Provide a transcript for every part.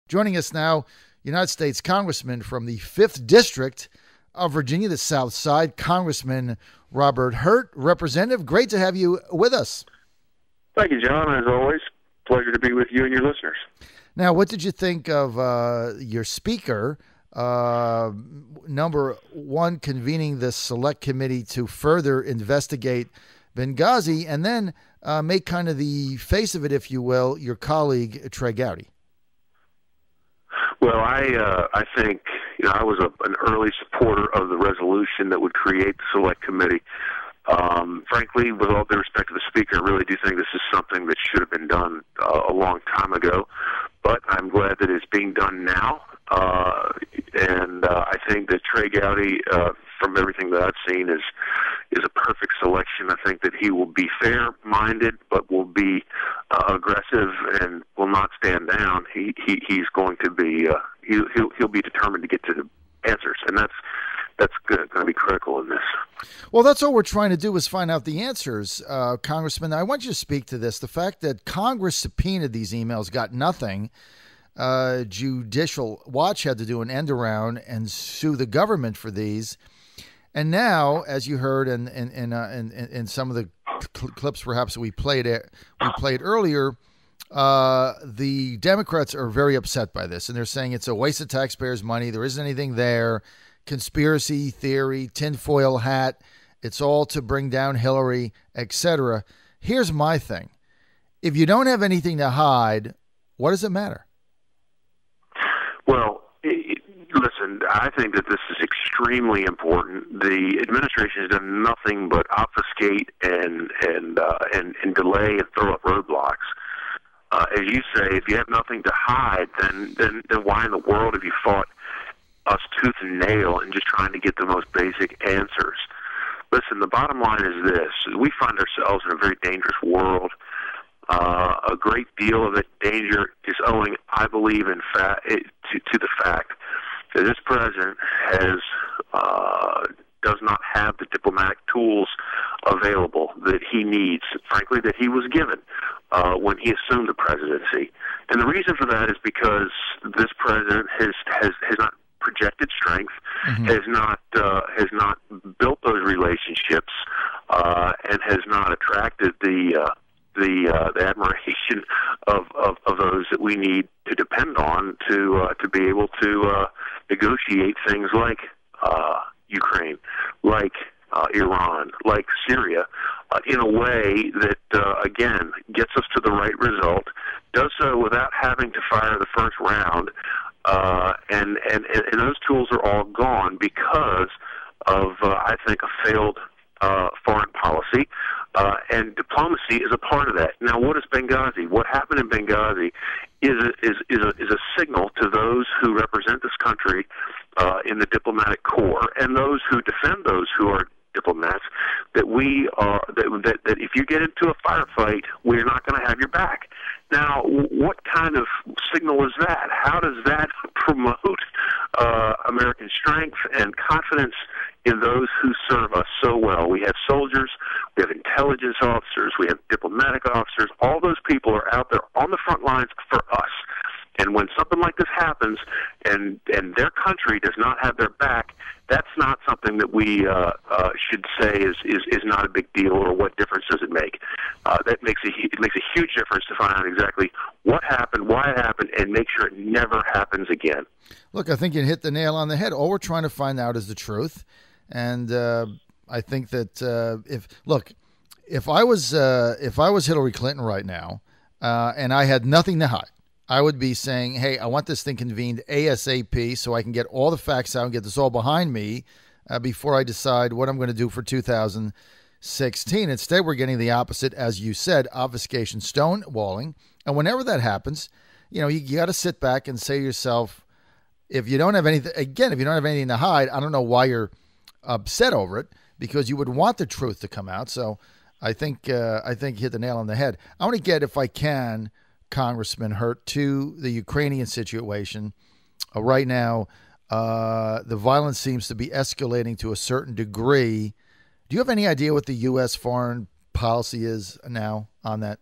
Joining us now, United States Congressman from the 5th District of Virginia, the South Side, Congressman Robert Hurt. Representative, great to have you with us. Thank you, John. As always, pleasure to be with you and your listeners. Now, what did you think of your speaker, number one, convening the select committee to further investigate Benghazi, and then make kind of the face of it, if you will, your colleague, Trey Gowdy? Well, I think I was an early supporter of the resolution that would create the select committee. Frankly, with all due respect to the speaker, I really do think this is something that should have been done a long time ago. But I'm glad that it's being done now. And I think that Trey Gowdy, from everything that I've seen, is a perfect selection. I think that he will be fair-minded, but will be aggressive and will not stand down. He's going to be he'll be determined to get to the answers, and that's going to be critical in this. Well, that's all we're trying to do is find out the answers, Congressman. I want you to speak to this. The fact that Congress subpoenaed these emails, got nothing. Judicial Watch had to do an end around and sue the government for these. And now, as you heard in some of the clips perhaps we played earlier, the Democrats are very upset by this, and they're saying it's a waste of taxpayers' money. There isn't anything there. Conspiracy theory, tinfoil hat. It's all to bring down Hillary, etc. Here's my thing. If you don't have anything to hide, what does it matter? Well, listen, I think that this is extremely important. The administration has done nothing but obfuscate and delay and throw up roadblocks. As you say, if you have nothing to hide, then why in the world have you fought us tooth and nail and just trying to get the most basic answers? Listen, the bottom line is this. We find ourselves in a very dangerous world. A great deal of that danger is owing, I believe, to the fact that this president does not have the diplomatic tools available that he needs, frankly, that he was given when he assumed the presidency. And the reason for that is because this president has not projected strength, has not built those relationships, and has not attracted the admiration of those that we need to depend on to be able to negotiate things like Ukraine, like Iran, like Syria, in a way that again gets us to the right result, does so without having to fire the first round, and those tools are all gone because of I think a failed foreign policy. And diplomacy is a part of that. Now, what is Benghazi? What happened in Benghazi is a signal to those who represent this country in the diplomatic corps and those who defend those who are diplomats that we are that if you get into a firefight, we're not going to have your back. Now, what kind of signal is that? How does that promote American strength and confidence in those who serve us so well? We have soldiers, we have intelligence officers, we have diplomatic officers. All those people are out there on the front lines for us. And when something like this happens and their country does not have their back, that's not something that we should say is not a big deal, or what difference does it make. It makes a huge difference to find out exactly what happened, why it happened, and make sure it never happens again. Look, I think you hit the nail on the head. All we're trying to find out is the truth. And I think that if I was Hillary Clinton right now and I had nothing to hide, I would be saying, hey, I want this thing convened ASAP so I can get all the facts out and get this all behind me before I decide what I'm going to do for 2016. Instead, we're getting the opposite, as you said, obfuscation, stonewalling. And whenever that happens, you got to sit back and say to yourself, if you don't have anything to hide, I don't know why you're upset over it, because you would want the truth to come out. So I think you hit the nail on the head. I want to get, if I can, Congressman Hurt, to the Ukrainian situation. Right now, the violence seems to be escalating to a certain degree. Do you have any idea what the U.S. foreign policy is now on that?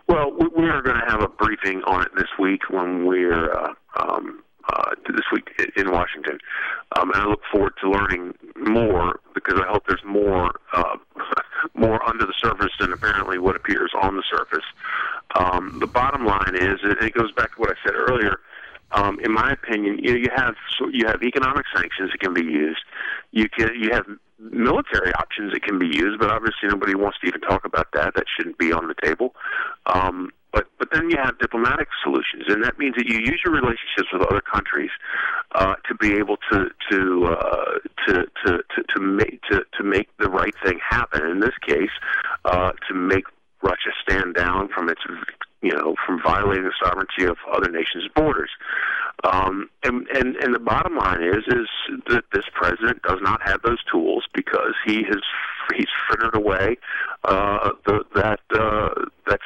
Well, we are going to have a briefing on it this week when we're this week in Washington, and I look forward to learning more because I hope there's more more under the surface than apparently what appears on the surface. The bottom line is, and it goes back to what I said earlier. In my opinion, you have economic sanctions that can be used. You have military options that can be used, but obviously nobody wants to even talk about that. That shouldn't be on the table. But then you have diplomatic solutions, and that means that you use your relationships with other countries to be able to make the right thing happen. In this case, to make Russia stand down from its from violating the sovereignty of other nations' borders. And the bottom line is that this president does not have those tools because he's frittered away that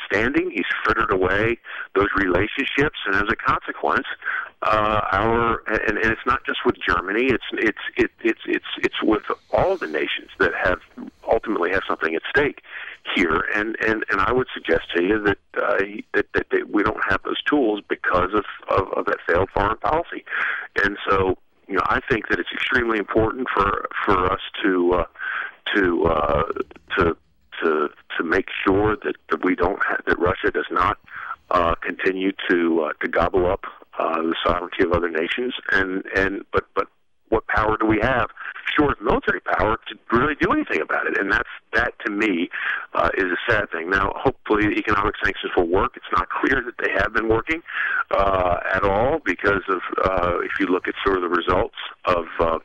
standing. He's frittered away those relationships, and as a consequence, and it's not just with Germany. It's with all the nations that ultimately have something at stake here, and I would suggest to you that we don't have those tools because of that failed foreign policy, and so I think that it's extremely important for us to make sure that we don't that Russia does not continue to gobble up the sovereignty of other nations, but what power do we have, short of military power, to really do anything about it? And that to me is a sad thing. Now, hopefully, the economic sanctions will work. It's not clear that they have been working at all because of if you look at sort of the results of the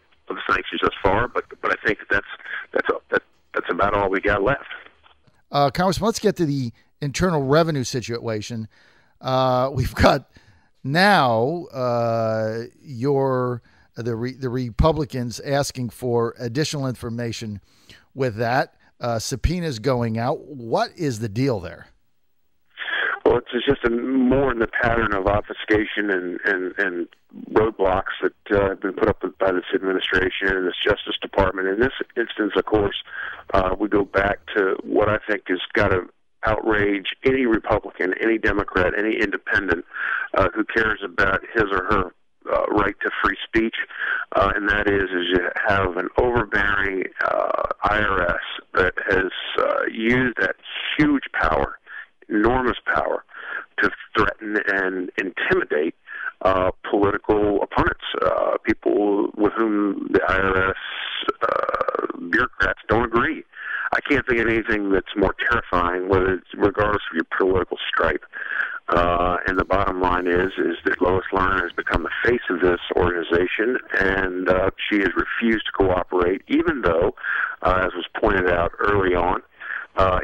sanctions thus far. But I think that's about all we got left. Congressman, let's get to the internal revenue situation. We've got now the Republicans asking for additional information with that. Subpoenas going out. What is the deal there? Well, it's just more in the pattern of obfuscation and roadblocks that have been put up by this administration and this Justice Department. In this instance, of course, we go back to what I think has got to outrage any Republican, any Democrat, any independent who cares about his or her right to free speech, and that is you have an overbearing IRS that has used that huge power, enormous power, to threaten and intimidate political opponents, people with whom the IRS bureaucrats don't agree. I can't think of anything that's more terrifying, regardless of your political stripe. And the bottom line is that Lois Lerner has become the face of this organization, and she has refused to cooperate, even though, as was pointed out early on,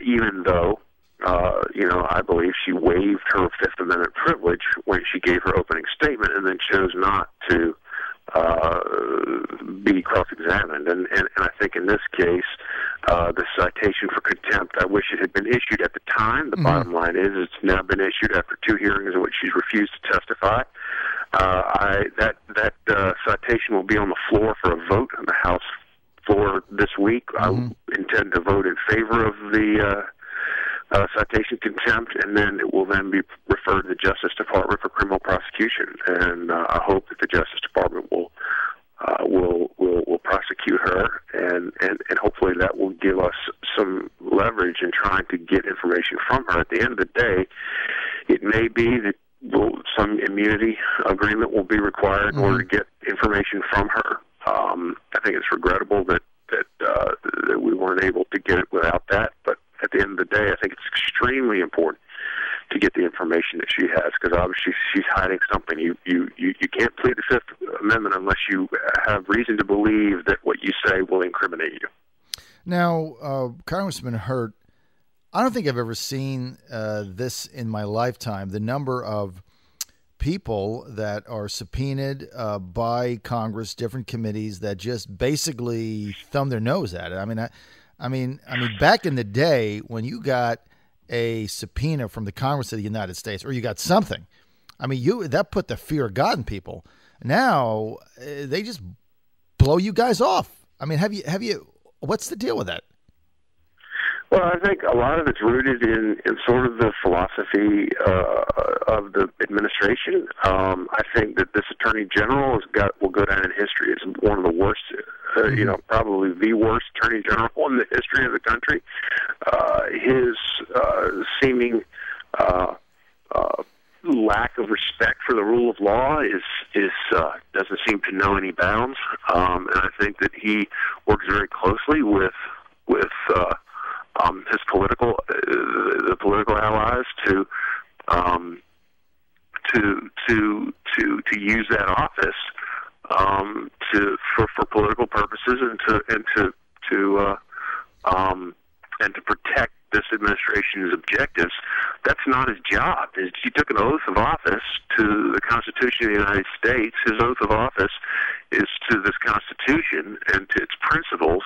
even though, I believe she waived her Fifth Amendment privilege when she gave her opening statement and then chose not to be cross-examined. And I think in this case, the citation for contempt, I wish it had been issued at the time. The bottom line is it's now been issued after 2 hearings in which she's refused to testify. That citation will be on the floor for a vote on the House floor this week. I intend to vote in favor of the citation contempt, and then it will then be referred to the Justice Department for criminal prosecution. And I hope that the Justice Department will prosecute her, and hopefully that will give us some leverage in trying to get information from her. At the end of the day, it may be that some immunity agreement will be required in order to get information from her. I think it's regrettable that we weren't able to get it without that, but at the end of the day, I think it's extremely important to get the information that she has, because obviously she's hiding something. You can't plead the Fifth Amendment unless you have reason to believe that what you say will incriminate you. Now, Congressman Hurt, I don't think I've ever seen this in my lifetime, the number of people that are subpoenaed by Congress, different committees, that just basically thumb their nose at it. I mean, back in the day when you got a subpoena from the Congress of the United States, or you got something, that put the fear of God in people. Now they just blow you guys off. Have you? What's the deal with that? Well, I think a lot of it's rooted in sort of the philosophy of the administration. I think that this Attorney General will go down in history as one of the worst, probably the worst Attorney General in the history of the country. His seeming lack of respect for the rule of law doesn't seem to know any bounds, and I think that he works very closely with his the political allies to use that office for political purposes and to protect this administration's objectives. That's not his job. He took an oath of office to the Constitution of the United States. His oath of office is to this Constitution and to its principles,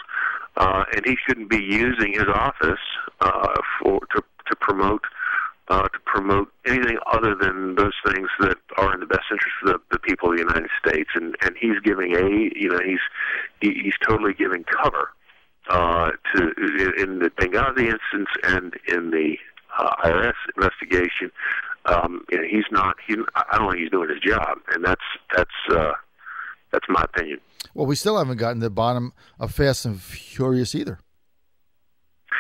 and he shouldn't be using his office to promote anything other than those things that are in the best interest of the people of the United States. And he's giving he's totally giving cover in the Benghazi instance and in the IRS investigation. He's not. I don't think he's doing his job, and that's my opinion. Well, we still haven't gotten to the bottom of Fast and Furious either,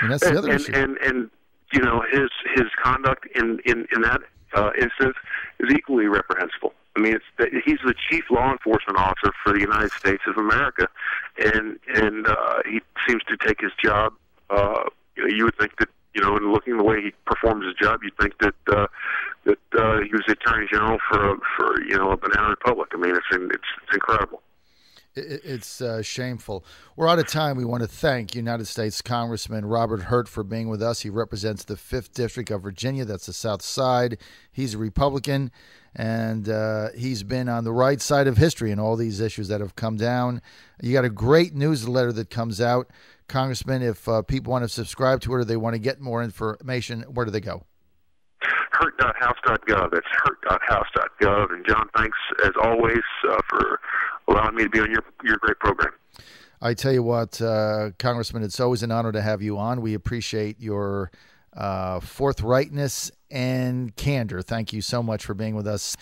and that's the other issue. And his conduct in that instance is equally reprehensible. I mean, he's the chief law enforcement officer for the United States of America, and he seems to take his job. You would think that, in looking the way he performs his job, you'd think that he was the Attorney General for a banana republic. I mean, it's incredible. It's shameful. We're out of time. We want to thank United States Congressman Robert Hurt for being with us. He represents the 5th District of Virginia. That's the South Side. He's a Republican, and he's been on the right side of history in all these issues that have come down. You got a great newsletter that comes out. Congressman, if people want to subscribe to it or they want to get more information, where do they go? hurt.house.gov. That's hurt.house.gov. And John, thanks as always for allowing me to be on your great program. I tell you what, Congressman, it's always an honor to have you on. We appreciate your forthrightness and candor. Thank you so much for being with us.